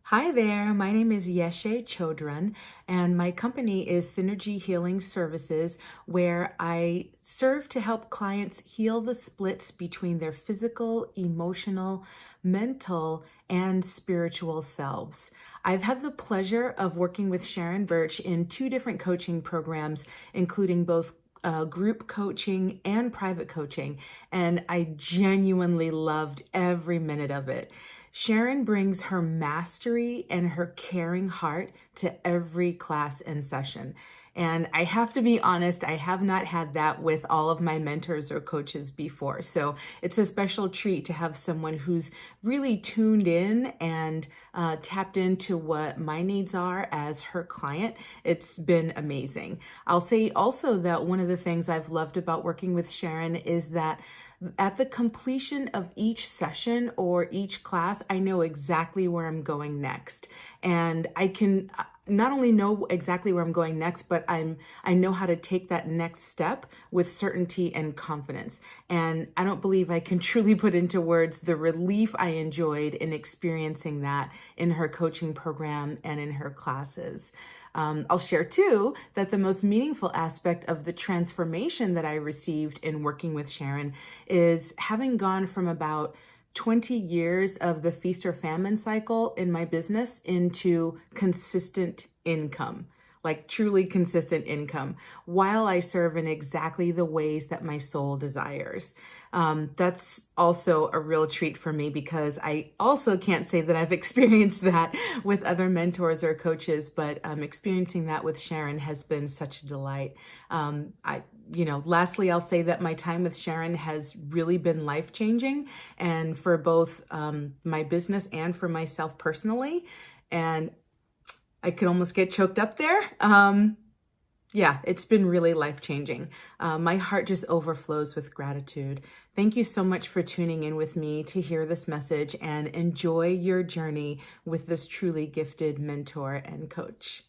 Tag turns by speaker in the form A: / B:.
A: Hi there, my name is Yeshe Chodron, and my company is Synergy Healing Services, where I serve to help clients heal the splits between their physical, emotional, mental, and spiritual selves. I've had the pleasure of working with Sharon Burch in two different coaching programs, including both group coaching and private coaching, and I genuinely loved every minute of it. Sharon brings her mastery and her caring heart to every class and session. And I have to be honest, I have not had that with all of my mentors or coaches before. So it's a special treat to have someone who's really tuned in and tapped into what my needs are as her client. It's been amazing. I'll say also that one of the things I've loved about working with Sharon is that at the completion of each session or each class, I know exactly where I'm going next. And I can not only know exactly where I'm going next, but I know how to take that next step with certainty and confidence. And I don't believe I can truly put into words the relief I enjoyed in experiencing that in her coaching program and in her classes. I'll share too that the most meaningful aspect of the transformation that I received in working with Sharon is having gone from about 20 years of the feast or famine cycle in my business into consistent income, like truly consistent income, while I serve in exactly the ways that my soul desires. That's also a real treat for me because I also can't say that I've experienced that with other mentors or coaches, but experiencing that with Sharon has been such a delight. Lastly, I'll say that my time with Sharon has really been life-changing, and for both my business and for myself personally. And I could almost get choked up there. Yeah, it's been really life-changing. My heart just overflows with gratitude. Thank you so much for tuning in with me to hear this message, and enjoy your journey with this truly gifted mentor and coach.